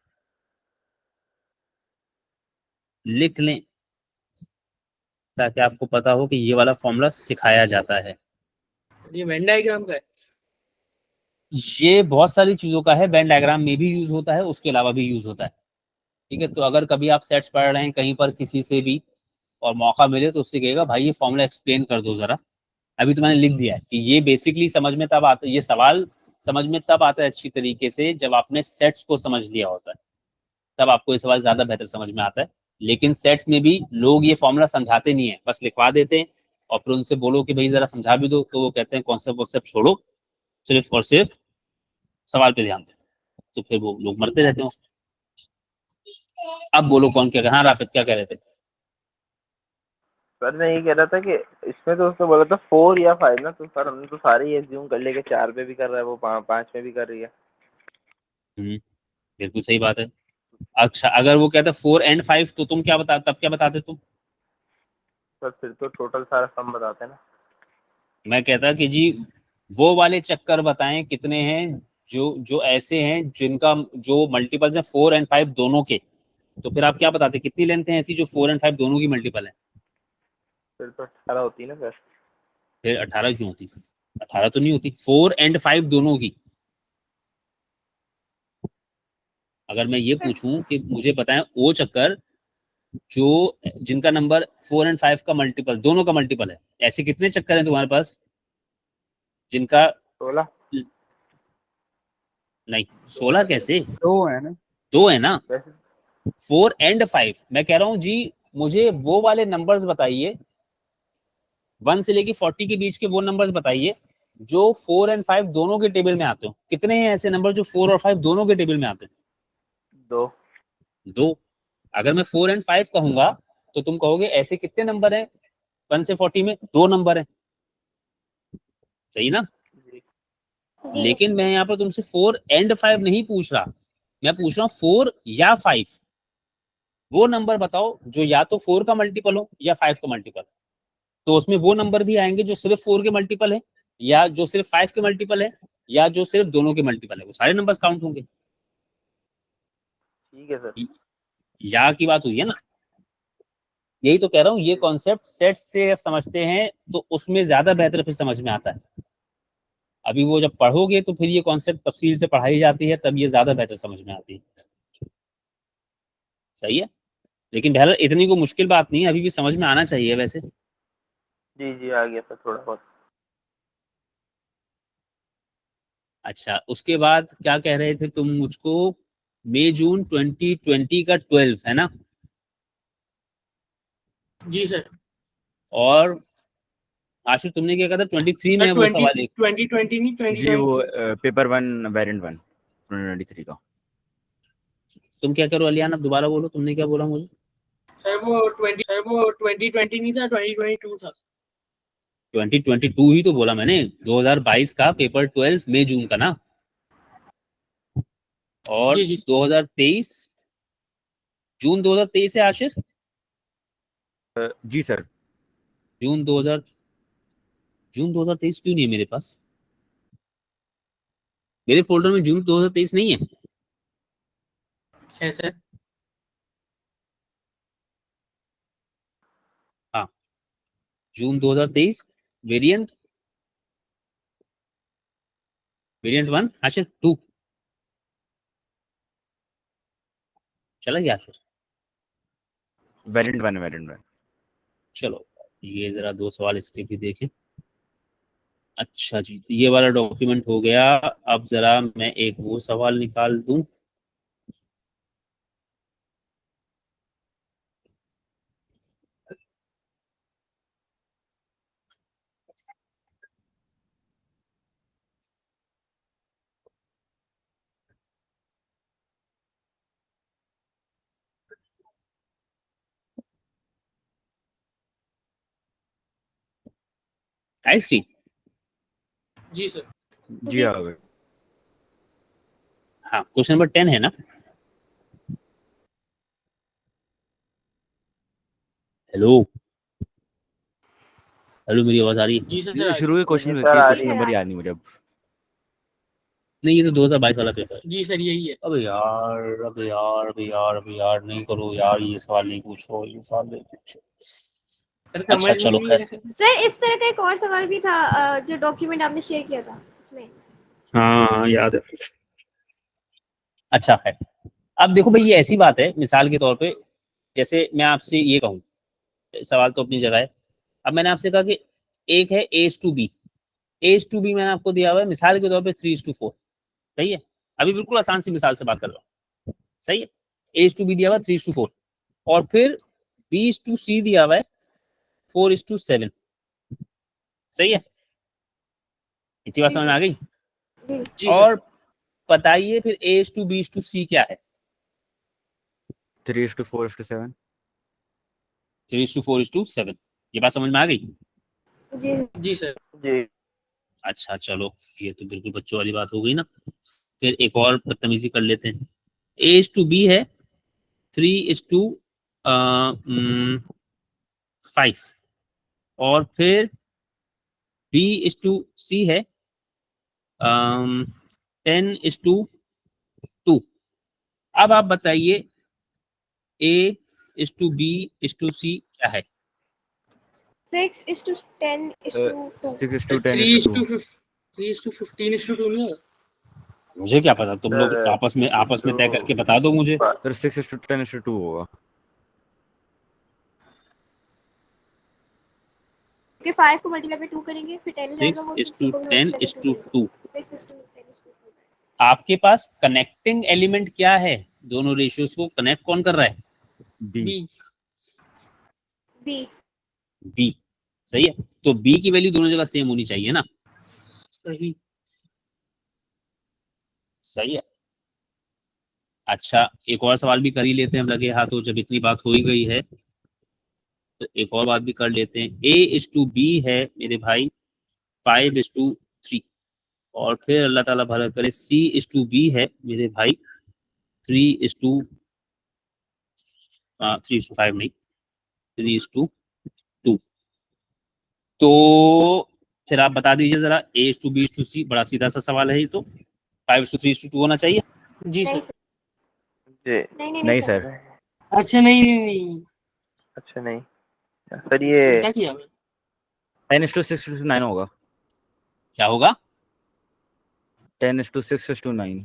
लिख लें ताकि आपको पता हो कि ये वाला फॉर्मूला सिखाया जाता है। ये वेन डायग्राम का है ये बहुत सारी चीजों का है, वेन डायग्राम में भी यूज होता है, उसके अलावा भी यूज होता है। ठीक है, तो अगर कभी आप सेट्स पढ़ रहे हैं कहीं पर किसी से भी और मौका मिले तो उससे कहेगा भाई ये फॉर्मूला एक्सप्लेन कर दो जरा। अभी तो मैंने लिख दिया है कि ये बेसिकली समझ में तब आता है, ये सवाल समझ में तब आता है अच्छी तरीके से जब आपने सेट्स को समझ लिया होता है, तब आपको ये सवाल ज्यादा बेहतर समझ में आता है। लेकिन सेट्स में भी लोग ये फॉर्मूला समझाते नहीं है, बस लिखवा देते हैं और फिर उनसे बोलो कि भाई जरा समझा भी दो, तो वो कहते हैं कॉन्सेप्ट छोड़ो, सिर्फ और सिर्फ सवाल पे ध्यान दें, तो फिर वो लोग मरते रहते हैं उसमें। अब बोलो कौन क्या, हाँ राफिद क्या कह रहे थे? सर मैं ये कह रहा था कि इसमें तो उसने बोला था 4 या 5 ना, तो सर हमने तो सारे ही एज्यूम कर लिया कि 4 पे भी कर रहा है वो, 5 में भी कर रही है। बिल्कुल सही बात है। अच्छा अगर वो कहता 4 and 5 तो तुम क्या बता, तब क्या बताते तुम? सर फिर तो टोटल सारा सम बताते हैं ना। मैं कहता कि जी वो वाले चक्कर बताएं कितने हैं जो जो ऐसे हैं जिनका जो मल्टीपल्स हैं 4 and 5 दोनों के, तो फिर आप क्या बताते, कितनी लेंथ है ऐसी जो 4 and 5 दोनों की मल्टीपल है? फिर तो 18 होती है ना सर। फिर 18 क्यों होती? 18 तो नहीं होती, 4 and 5 दोनों की। अगर मैं ये पूछूं कि मुझे बताएं वो चक्कर जो जिनका नंबर 4 and 5 का मल्टीपल, दोनों का मल्टीपल है, ऐसे कितने चक्कर हैं तुम्हारे पास जिनका 16। नहीं 16 कैसे, 2 है ना? 2 है ना। वैसे 4 and 5 मैं कह रहा हूँ जी, मुझे वो वाले नंबर्स बताइए 1 से लेके 40 के बीच के, वो नंबर्स बताइए जो 4 and 5 दोनों के टेबल में आते हो। कितने हैं ऐसे नंबर जो 4 और 5 दोनों के टेबल में आते हैं? 2। 2। अगर मैं 4 and 5 कहूंगा तो तुम कहोगे ऐसे कितने नंबर हैं 1 से 40 में? 2 नंबर हैं, सही ना। जी। लेकिन मैं यहाँ पर तुमसे 4 and 5 नहीं पूछ रहा, मैं पूछ रहा हूँ 4 या 5, वो नंबर बताओ जो या तो 4 का मल्टीपल हो या 5 का मल्टीपल। तो उसमें वो नंबर भी आएंगे जो सिर्फ 4 के मल्टीपल है, या जो सिर्फ 5 के मल्टीपल है, या जो सिर्फ दोनों के मल्टीपल है, वो सारे नंबर्स काउंट होंगे। ठीक है सर। या की बात हुई है ना, यही तो कह रहा हूँ, ये कॉन्सेप्ट सेट से समझते हैं तो उसमें ज्यादा बेहतर फिर समझ में आता है। अभी वो जब पढ़ोगे तो फिर ये कॉन्सेप्ट तफसील से पढ़ाई जाती है, तब ये ज्यादा बेहतर समझ में आती है। सही है, लेकिन बहरहाल इतनी को मुश्किल बात नहीं है, अभी भी समझ में आना चाहिए वैसे। जी जी आ गया सर थोड़ा बहुत। अच्छा उसके बाद क्या कह रहे थे तुम मुझको? मई जून 2020 का 12 है ना? जी सर। और आशु तुमने क्या कहा था 23 में है वो सवाल एक? 2020 नहीं जी वो 2020। पेपर 1 वेरिएंट 1 2023 का। तुम क्या करो अलियान, अब दोबारा बोलो, तुमने क्या बोला मुझे? सर वो 2020 नहीं था, 2022 था। 2022 ही तो बोला मैंने, 2022 का पेपर 12 मई जून का ना। और जी जी 2023 जून 2023 है आशिर? जी सर। जून 2023 क्यों नहीं है मेरे पास? मेरे फोल्डर में जून 2023 नहीं है। है सर। हाँ जून 2023 वेरिएंट 1 आशिर 2 चला गया आशिर। वेरिएंट 1 चलो ये जरा 2 सवाल इसके भी देखें। अच्छा जी ये वाला डॉक्यूमेंट हो गया। अब जरा मैं एक वो सवाल निकाल दूं। आइसक्रीम। जी सर। जी आ गए। हाँ क्वेश्चन नंबर 10 है ना? हेलो हेलो मेरी आवाज आ रही है? जी सर। जी शुरू के क्वेश्चन जी में सर आ क्वेश्चन रही है। नंबर याद नहीं मुझे अब। नहीं ये तो 2022 वाला पेपर है। जी सर यही है। अबे यार नहीं करो यार, ये सवाल नहीं पूछो, ये सवाल नहीं पूछो। सर अच्छा समझ चलो नहीं खैर। है। सर इस तरह का एक और सवाल भी था जो डॉक्यूमेंट आपने शेयर किया था उसमें। हाँ याद है। अच्छा खैर, अब देखो भाई ये ऐसी बात है मिसाल के तौर पे, जैसे मैं आपसे ये कहूँ, सवाल तो अपनी जगह है। अब मैंने आपसे कहा कि एक है A/B, A/B मैंने आपको दिया हुआ है मिसाल के तौर पे 3:4, सही है। अभी बिल्कुल आसान सी मिसाल से बात कर रहा हूँ, सही है। A/B दिया हुआ 3:4 और फिर B/C दिया हुआ है 4:7, सही है। इतनी बात जी समझ में सर। आ गई? जी और बताइए फिर A:B:C क्या है? 3:4:7। 3:4:7। ये बात समझ में आ गई? जी जी सर। जी अच्छा चलो, ये तो बिल्कुल बच्चों वाली बात हो गई ना। फिर एक और बदतमीजी कर लेते हैं। A:B है 3:5 और फिर B:C है 10:2। अब आप बताइए A:B:C क्या है? 6:10:2। 6:10:2। 3:15:2 नहीं होगा? मुझे क्या पता, तुम लोग सर आपस में तय करके बता दो मुझे। सर 6:10:2 होगा। क्योंकि 5 को मल्टीप्लाई बाय 2 करेंगे फिर 10 जाएगा, वो 60 को भी मल्टीप्लाई बाय 2 6:10:2। 6:10:2। आपके पास कनेक्टिंग एलिमेंट क्या है? दोनों रेशियोज को कनेक्ट कौन कर रहा है? बी। बी। बी। बी। सही है, तो बी की वैल्यू दोनों जगह सेम होनी चाहिए ना। सही। सही है। अच्छा, एक और सवाल भी कर ही लेते हैं, हम लगे हाथों, जब इतनी बात हो ही गई है तो एक और बात भी कर लेते हैं। A:B है मेरे भाई 5:3 और फिर अल्लाह ताला भला करे C:B है मेरे भाई 3:5 नहीं 3:2। तो फिर आप बता दीजिए जरा A:B:C, बड़ा सीधा सा सवाल है ये तो। 5:3:2 होना चाहिए। जी नहीं सर। सर, जी नहीं सर। अच्छा नहीं नहीं नहीं, अच्छा नहीं सर, ये उल्टा किया मैं। 10:6:9 होगा। क्या होगा? 10:6:9।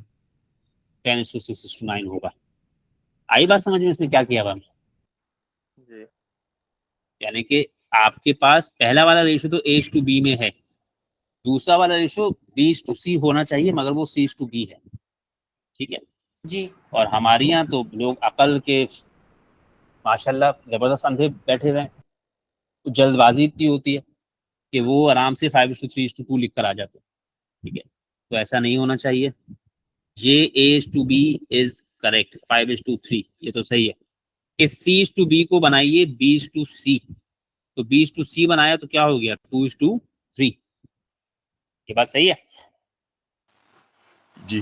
10:6:9 होगा। आई बात समझ में इसमें क्या किया हुआ हमने? जी यानी कि आपके पास पहला वाला रेशियो तो A:B में है, दूसरा वाला रेशियो B:C होना चाहिए, मगर वो C:B है। ठीक है। जी और हमारे यहाँ तो लोग अकल के माशाल्लाह जबरदस्त अंधे बैठे हुए हैं, तो जल्दबाजी इतनी होती है कि वो आराम से 5:3:2 लिख कर आ जाते हैं। ठीक है, तो ऐसा नहीं होना चाहिए। ये A:B इज करेक्ट, 5:3 ये तो सही है। इस C:B को बनाइए B:C, तो B:C बनाया तो क्या हो गया 2:3। ये बात सही है। जी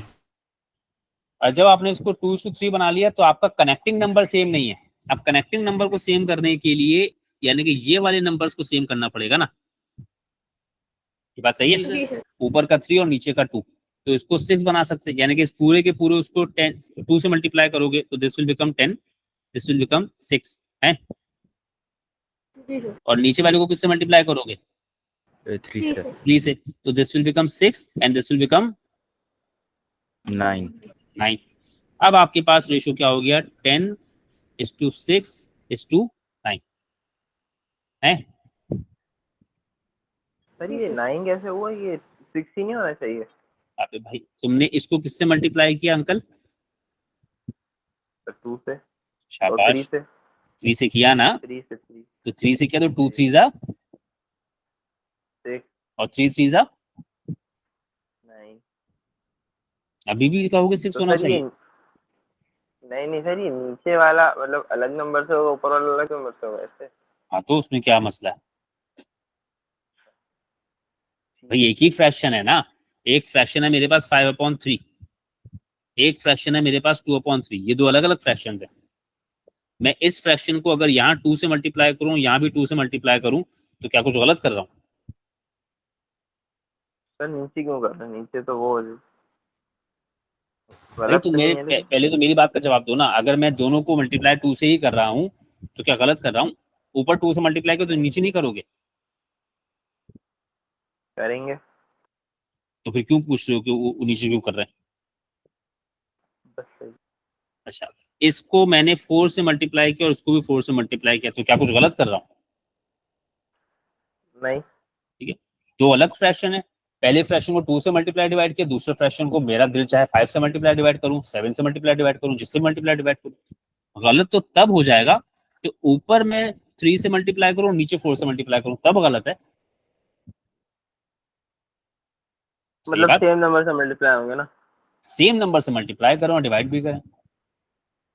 और जब आपने इसको 2:3 बना लिया तो आपका कनेक्टिंग नंबर सेम नहीं है। अब कनेक्टिंग नंबर को सेम करने के लिए यानी कि ये वाले नंबर्स को सेम करना पड़ेगा ना। ये बात सही है। जी सर। ऊपर का 3 और नीचे का 2, तो इसको 6 बना सकते हैं, यानी कि इस पूरे के पूरे उसको 2 से मल्टीप्लाई करोगे तो this will become 10, this will become 6 है। जी सर। और नीचे वाले को किससे मल्टीप्लाई करोगे? 3 जी से। सर। 3 से, तो this will become 6 and this will become 9। 9। अब आपके पास रेशियो क्या हो गया 10:6:9 है। सर, जी ये सर। 9 कैसे हुआ? ये 6 ही नहीं होना चाहिए अबे भाई, तुमने इसको किससे मल्टीप्लाई किया अंकल? सर। 2 से और 3 शाबाश, से। 3 से किया ना, 3 से 3 तो 3 से किया तो 2 3 जा 6 और 3 3 जा। 9। अभी भी कहोगे 6 तो होना सर ये चाहिए? नहीं सर, ये नीचे वाला मतलब अलग नंबर से होगा, ऊपर वाला अलग नंबर से होगा ऐसे। हाँ, तो उसमें क्या मसला है भाई? एक ही फ्रैक्शन है ना। एक फ्रैक्शन है मेरे पास 5/3, एक फ्रैक्शन है मेरे पास 2/3, ये दो अलग अलग फ्रैक्शंस हैं। मैं इस फ्रैक्शन को अगर यहाँ 2 से मल्टीप्लाई करूँ, यहाँ भी 2 से मल्टीप्लाई करूँ, तो क्या कुछ गलत कर रहा हूँ? सर नीचे क्यों कर रहे हैं? नीचे तो वो भाई गलत तो तो मेरे नहीं है लेकिन। पहले तो मेरी बात का जवाब दो ना। अगर मैं दोनों को मल्टीप्लाई 2 से ही कर रहा हूँ तो क्या गलत कर रहा हूँ? ऊपर 2 से मल्टीप्लाई करो तो नीचे नहीं करोगे? करेंगे। तो फिर क्यों पूछ रहे हो कि वो नीचे क्यों कर रहे हैं? बस सही। अच्छा, इसको मैंने 4 से मल्टीप्लाई किया और इसको भी 4 से मल्टीप्लाई किया, तो क्या कुछ गलत कर रहा हूँ? नहीं ठीक है, दो अलग फ्रैक्शन है। पहले फ्रैक्शन को 2 से मल्टीप्लाई डिवाइड किया, दूसरे फ्रैक्शन को मेरा दिल चाहे 5 से मल्टीप्लाई डिवाइड करूं, 7 से मल्टीप्लाई डिवाइड करूं, जिससे मल्टीप्लाई डिवाइड करूं। गलत तो तब हो जाएगा कि ऊपर मैं 3 से मल्टीप्लाई करूं, नीचे 4 से मल्टीप्लाई करूं, तब गलत है। सही मतलब बात, सेम नंबर से मल्टीप्लाई होंगे ना? सेम नंबर से मल्टीप्लाई करो और डिवाइड भी करें,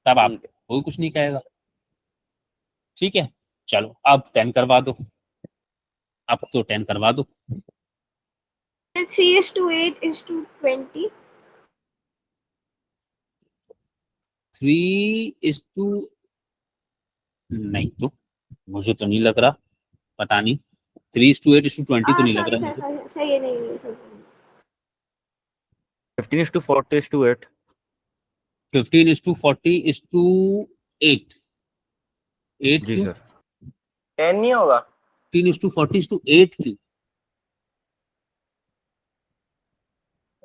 तब आप ठीक है। कोई कुछ नहीं कहेगा। ठीक है, चलो अब 10 करवा दो, अब तो 10 करवा दो। 3:8:20. 3:, नहीं तो मुझे तो नहीं लग रहा, पता नहीं, 3:8:20 तो नहीं लग रहा मुझे। सही है, नहीं नहीं सही है। 15:40:8 15:40:8 8 जी क्यों? सर। 10 नहीं होगा? 15:40:8 क्यों?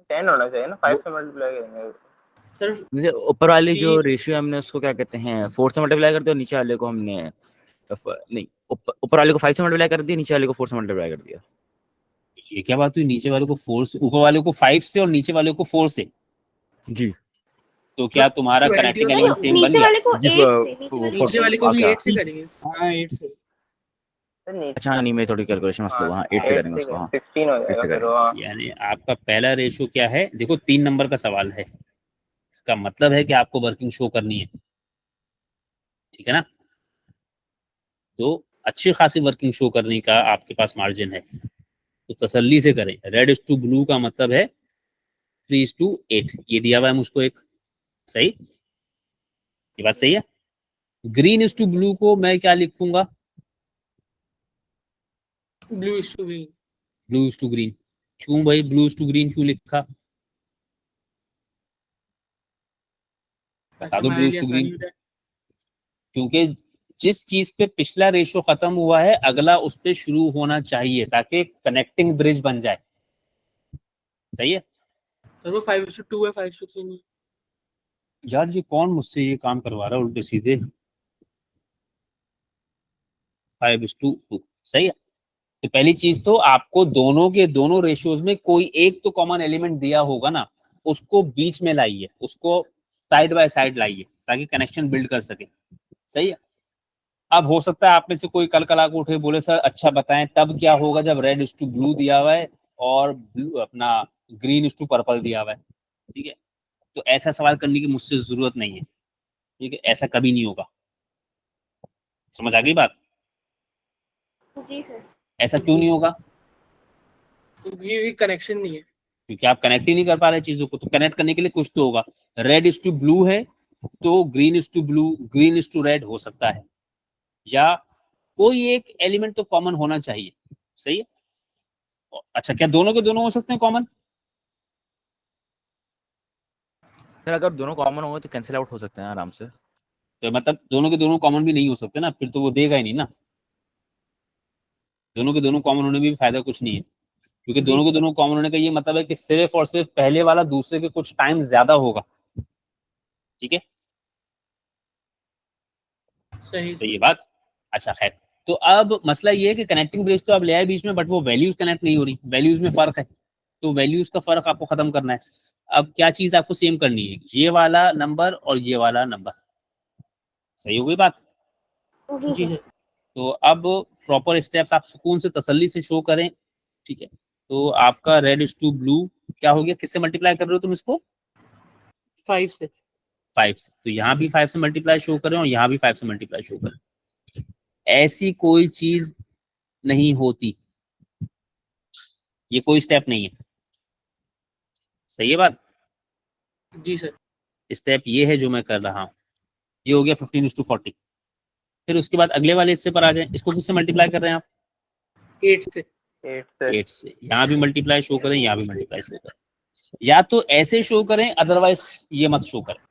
10 होना चाहिए ना, 5 से मल्टीप्लाई करेंगे। सर जैसे ऊपर वाली जो 3 रेशियो हमने उसको क्या कहते हैं 4 से मल्टीप्लाई करते हैं और नीचे वाले को हमने नहीं ऊपर वाले को 5 से मल्टीप्लाई कर दिया, नीचे वाले को 4 से मल्टीप्लाई कर दिया। ये क्या बात हुई, नीचे वाले को 4 से, ऊपर वाले को 5 से और नीचे वाले को 4 से? जी तो क्या तुम्हारा 20 कनेक्टिंग होगा। एलिमेंट सेम बन नीचे गया? वाले को जी, 8 से, नीचे वाले को भी क्या? 8 से करेंगे। हाँ 8 से। तो नीचे अच्छा नहीं, मैं थोड़ी कैलकुलेशन मस्त हुआ, हाँ 8 से करेंगे उसको, हाँ 16 हो 8 जाएगा से फिर करेंगे। वो। हाँ यानी आपका पहला रेशियो क्या है, देखो 3 नंबर का सवाल है, इसका मतलब है कि आपको वर्किंग शो करनी है, ठीक है ना? तो अच्छी खासी वर्किंग शो करने का आपके पास मार्जिन है, तो तसल्ली से करें। रेड इज टू ब्लू का मतलब है 3:8, ये दिया हुआ है मुझको एक, सही, ये बात सही है। ग्रीन इज टू ब्लू को मैं क्या लिखूंगा? Blue is to green. Blue is to green. क्यों भाई ब्लू इज टू ग्रीन क्यों लिखा, बता दो ब्लू इज टू ग्रीन। क्योंकि जिस चीज पे पिछला रेशियो खत्म हुआ है अगला उस पे शुरू होना चाहिए, ताकि कनेक्टिंग ब्रिज बन जाए, सही है। सर वो 5:2 है, 5:3 नहीं। यार ये कौन मुझसे ये काम करवा रहा है उल्टे सीधे? 5:2, सही है। तो पहली चीज तो आपको दोनों के दोनों रेशियोज में कोई एक तो कॉमन एलिमेंट दिया होगा ना, उसको बीच में लाइए, उसको साइड बाय साइड लाइए, ताकि कनेक्शन बिल्ड कर सके, सही है। अब हो सकता है आप में से कोई कल कला को उठे बोले सर अच्छा बताएं तब क्या होगा जब रेड इज टू ब्लू दिया हुआ है और ब्लू अपना ग्रीन इज टू पर्पल दिया हुआ है, ठीक है। तो ऐसा सवाल करने की मुझसे जरूरत नहीं है, ठीक है, ऐसा कभी नहीं होगा। समझ आ गई बात? जी सर। ऐसा क्यों नहीं होगा? ये कनेक्शन नहीं है। क्योंकि आप कनेक्ट ही नहीं कर पा रहे चीजों को, तो कनेक्ट करने के लिए कुछ तो होगा। रेड इज टू ब्लू है तो green is to blue, green is to red हो सकता है, या कोई एक एलिमेंट तो कॉमन होना चाहिए, सही है। अच्छा क्या दोनों के दोनों हो सकते हैं कॉमन? सर अगर दोनों कॉमन होंगे तो कैंसिल आउट हो सकते हैं आराम से। तो मतलब दोनों के दोनों कॉमन भी नहीं हो सकते ना, फिर तो वो देगा ही नहीं ना। दोनों के दोनों कॉमन होने में भी फायदा कुछ नहीं है, क्योंकि दोनों के दोनों कॉमन होने का ये मतलब है कि सिर्फ और सिर्फ पहले वाला दूसरे के कुछ टाइम ज्यादा होगा, ठीक है, सही है बात। अच्छा खैर, तो अब मसला ये है कि कनेक्टिंग ब्रिज तो अब ले आए बीच में, बट वो वैल्यूज कनेक्ट नहीं हो रही, वैल्यूज में फर्क है, तो वैल्यूज का फर्क आपको खत्म करना है। अब क्या चीज आपको सेम करनी है, ये वाला नंबर और ये वाला नंबर, सही हो गई बात? जी सर। तो अब प्रॉपर स्टेप्स आप सुकून से तसल्ली से शो करें, ठीक है। तो आपका रेड इज टू ब्लू क्या हो गया, किससे मल्टीप्लाई कर रहे हो तुम इसको? 5 से। 5 से, तो यहाँ भी 5 से मल्टीप्लाई शो करें और यहाँ भी 5 से मल्टीप्लाई शो करें। ऐसी कोई चीज नहीं होती, ये कोई स्टेप नहीं है, सही है बात। जी सर। स्टेप ये है जो मैं कर रहा हूँ, ये हो गया 15:40। फिर उसके बाद अगले वाले हिस्से पर आ जाए, इसको किससे मल्टीप्लाई कर रहे हैं आप? 8 से। 8 से। यहाँ भी मल्टीप्लाई शो करें, यहाँ भी मल्टीप्लाई शो करें, या तो ऐसे शो करें अदरवाइज ये मत शो करें,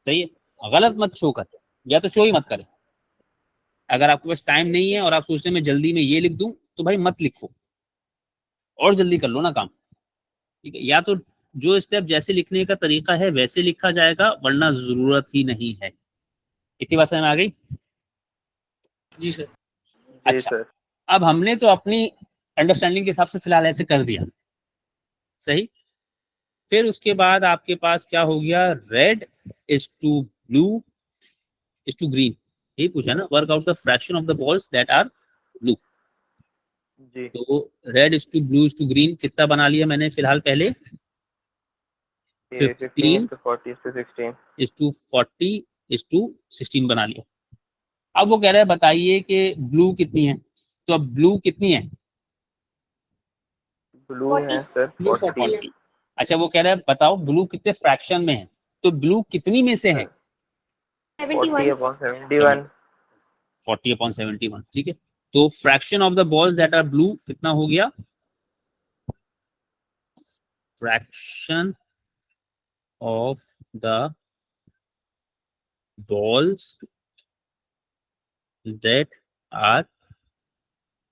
सही है। गलत मत शो करें, या तो शो ही मत करें। अगर आपके पास टाइम नहीं है और आप सोचते हैं मैं जल्दी में ये लिख दूं, तो भाई मत लिखो और जल्दी कर लो ना काम, ठीक है। या तो जो स्टेप जैसे लिखने का तरीका है वैसे लिखा जाएगा, वरना जरूरत ही नहीं है। इतनी बात समझ में आ गई? जी सर। अच्छा, अब हमने तो अपनी अंडरस्टैंडिंग के हिसाब से फिलहाल ऐसे कर दिया, सही। फिर उसके बाद आपके पास क्या हो गया, red is to blue is to green, यही पूछा ना, work out the fraction of the balls that are blue. जी तो red is to blue is to green कितना बना लिया मैंने फिलहाल पहले, ये 15 to 40 to 16 is to 40 is to 16 बना लिया। अब वो कह रहा है बताइए कि ब्लू कितनी है, तो अब ब्लू कितनी है, ब्लू है सर Blue 40 40। अच्छा वो कह रहा है बताओ ब्लू कितने फ्रैक्शन में है, तो ब्लू कितनी में से है, 71 40/71 40/71, ठीक है। तो fraction of the balls that are blue कितना हो गया, fraction of the balls that are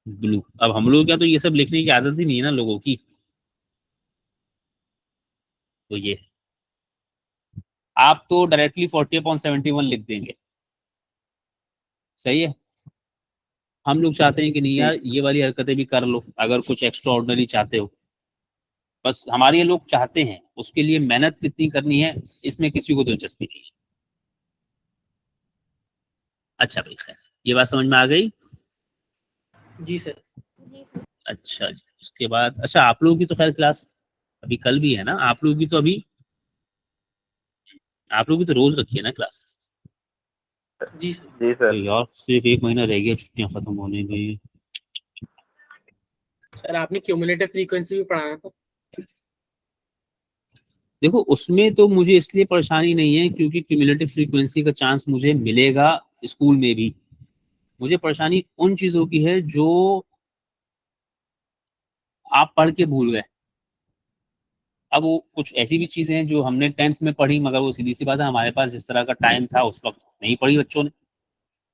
blue. अब हम लोग क्या तो ये सब लिखने की आदत ही नहीं है ना लोगों की, तो ये आप तो डायरेक्टली 40/71 लिख देंगे, सही है। हम लोग चाहते हैं कि नहीं यार ये वाली हरकतें भी कर लो अगर कुछ एक्स्ट्रा ऑर्डिनरी चाहते हो, बस हमारे ये लोग चाहते हैं, उसके लिए मेहनत कितनी करनी है इसमें किसी को दिलचस्पी नहीं है। अच्छा भाई खैर ये बात समझ में आ गई। जी सर। जी सर। अच्छा जी उसके बाद अच्छा आप लोगों की तो खैर क्लास अभी कल भी है ना, आप लोगों की तो अभी आप लोगों की तो रोज रखी है ना क्लास। जी सर। जी सर यार सिर्फ 1 महीना रह गया छुट्टियां खत्म होने में। सर आपने क्यूमुलेटिव फ्रीक्वेंसी भी पढ़ाया था। देखो उसमें तो मुझे इसलिए परेशानी नहीं है क्योंकि क्यूमुलेटिव फ्रीक्वेंसी का चांस मुझे मिलेगा स्कूल में भी। मुझे परेशानी उन चीजों की है जो आप पढ़ के भूल गए। अब वो कुछ ऐसी भी चीजें हैं जो हमने 10th में पढ़ी मगर वो सीधी सी बात है हमारे पास जिस तरह का टाइम था उस वक्त नहीं पढ़ी बच्चों ने।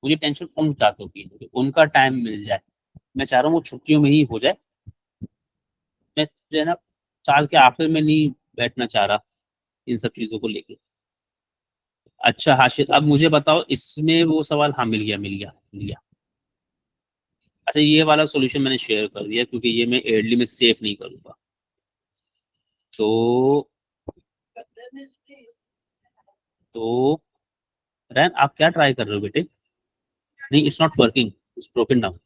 मुझे टेंशन उन बातों की है कि उनका टाइम मिल जाए। मैं चाह रहा हूँ वो छुट्टियों में ही हो जाए। मैं जो है ना साल के आखिर में नहीं बैठना चाह रहा इन सब चीजों को लेके। अच्छा हाशिर अब मुझे बताओ इसमें वो सवाल, हाँ मिल गया मिल गया मिल गया। अच्छा ये वाला सॉल्यूशन मैंने शेयर कर दिया क्योंकि ये मैं एयरली में सेव नहीं करूंगा। तो रैन आप क्या ट्राई कर रहे हो बेटे, नहीं it's not working, it's broken down.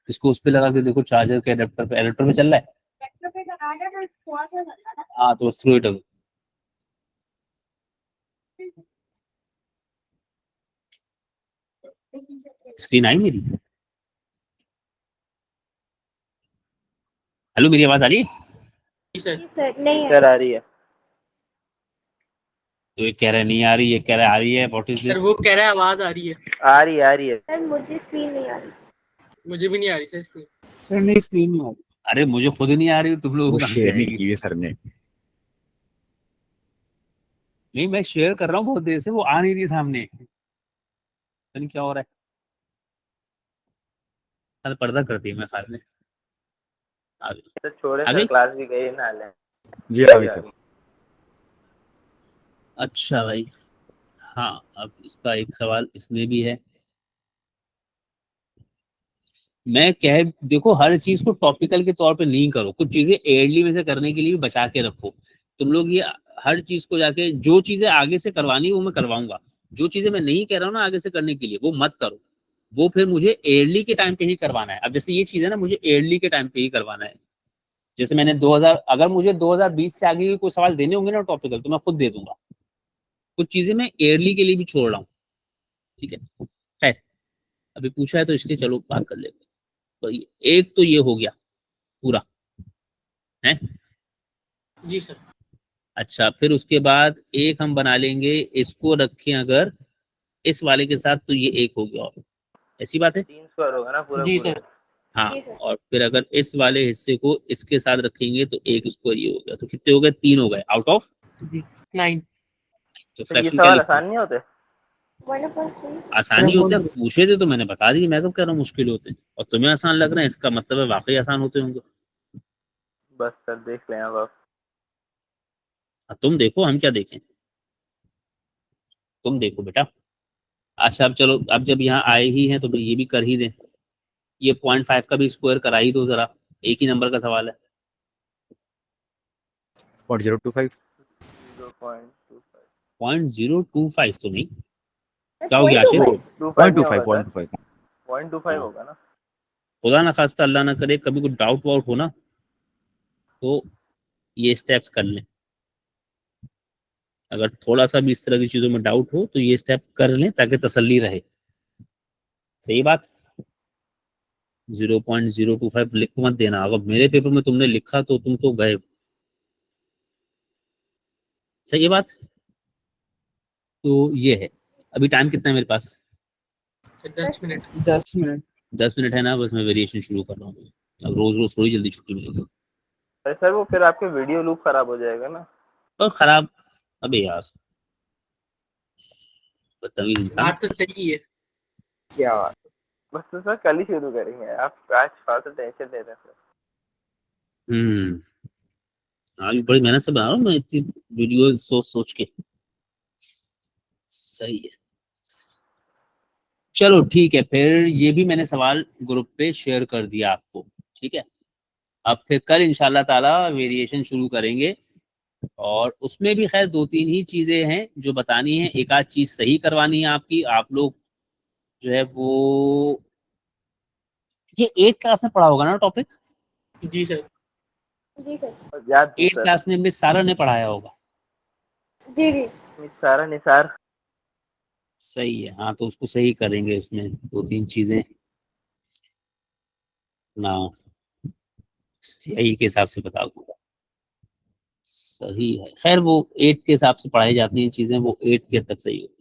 इसको उस पे लगा के देखो चार्जर के एडेप्टर पे चल रहा है। हाँ तो through it away. Screen I मेरी, हेलो मेरी आवाज आ रही है। जी सर। जी सर नहीं सर है। आ रही है। तो ये कह रहा है नहीं आ रही, ये कह रहा है आ रही है, व्हाट इज सर दिस। वो कह रहा है आवाज आ रही है। आ रही है आ रही है सर मुझे स्क्रीन नहीं आ रही। मुझे भी नहीं आ रही सर स्क्रीन। सर नहीं स्क्रीन नहीं आ रही। अरे मुझे खुद नहीं आ रही, तुम लोगों वो को कहाँ से शेयर नहीं आएगी। की है सर ने। नहीं मैं शेयर कर रहा हूँ बहुत देर से, वो आ नहीं रही सामने, पता नहीं क्या हो रहा है। साला पर्दा कर दिया मैं ख्याल में। आ गई सर छोड़े आ सर गई। क्लास भी गई ना ले। जी आ गई सर। अच्छा भाई हाँ अब इसका एक सवाल इसमें भी है। मैं कह देखो हर चीज को टॉपिकल के तौर पे नहीं करो, कुछ चीजें एयरली में से करने के लिए भी बचा के रखो। तुम लोग ये हर चीज को जाके जो चीजें आगे से करवानी है वो मैं करवाऊंगा, जो चीजें मैं नहीं कह रहा हूँ ना आगे से करने के लिए वो मत करो। वो फिर मुझे एयरली के टाइम पे ही करवाना है। अब जैसे ये चीज है ना मुझे एयरली के टाइम पे ही करवाना है। जैसे मैंने 2000 अगर मुझे 2020 से आगे के कोई सवाल देने होंगे ना टॉपिकल तो मैं खुद दे दूंगा। कुछ चीजें मैं एयरली के लिए भी छोड़ रहा हूँ, ठीक है। अभी पूछा है तो इसलिए चलो बात कर लेते हैं। तो एक तो ये हो गया पूरा है। जी सर। अच्छा फिर उसके बाद एक हम बना लेंगे, इसको रखें अगर इस वाले के साथ तो ये एक हो गया, और ऐसी बात है। 3 स्क्वायर होगा ना पूरा जी पूरा। सर। हाँ जी सर। और फिर अगर इस वाले हिस्से को इसके साथ रखेंगे तो एक स्क्वायर ये हो गया, तो कितने हो गए 3 हो गए आउट ऑफ। 9। तो तो ये फ्रैक्शन क्या सवाल लिखूं, आसान नहीं होते। 1/3 आसानी होते हैं, पूछे थे तो मैंने बता दी, मैं तो कह रहा हूँ मुश्किल होते हैं और तुम्हें आसान लग रहा है इसका मतलब है वाकई आसान होते होंगे। बस सर देख लें अब आप। तुम देखो हम क्या देखें, तुम देखो बेटा। अच्छा अब चलो अब जब यहाँ आए ही हैं तो ये भी कर ही दें। ये 0.5 का भी स्क्वायर करा ही दो जरा, एक ही नंबर का सवाल है। 0.025 0.025 तो नहीं, क्या हो गया आशिफ? 0.25 0.25 होगा ना। खुदा ना खास्ता अल्लाह ना करे कभी कोई डाउट वाउट हो ना तो ये स्टेप्स कर लें। अगर थोड़ा सा भी इस तरह की चीजों में डाउट हो तो ये स्टेप कर लें ताकि तसल्ली रहे। सही बात। 0.025 लिख मत देना, अगर मेरे पेपर में तुमने लिखा तो तुम तो गए। सही है बात। तो ये है। अभी टाइम कितना है मेरे पास? 10 मिनट 10 मिनट 10 मिनट है ना, बस मैं वेरिएशन शुरू कर रहा हूँ। अब रोज रोज थोड़ी जल्दी छुट्टी मिलेगी। अरे सर वो फिर आपके वीडियो लूप खराब हो जाएगा ना। और खराब, अबे यार बदतमीज इंसान। बात तो सही है। क्या बात बस तो सर कल ही शुरू करेंगे, आप आज फालतू टेंशन ले रहे हैं सर। आज बड़ी मेहनत से बना रहा हूँ मैं इतनी वीडियो सोच सोच के। सही है, चलो ठीक है। फिर ये भी मैंने सवाल ग्रुप पे शेयर कर दिया आपको, ठीक है। अब फिर कल इंशाल्लाह ताला वेरिएशन शुरू करेंगे और उसमें भी खैर 2-3 ही चीजें हैं जो बतानी है। एक आध चीज सही करवानी है आपकी। आप लोग जो है वो ये 8 क्लास में पढ़ा होगा ना टॉपिक? जी सर। जी सर। और याद 8 सर, क्लास में मिस सारा ने पढ़ाया होगा। जी जी। सारा निसार। सही है, हाँ तो उसको सही करेंगे। उसमें 2-3 चीजें ना सही के हिसाब से बता दूंगा। सही है, खैर वो 8 के हिसाब से पढ़ाई जाती हैं चीजें, वो 8 के तक सही होती है।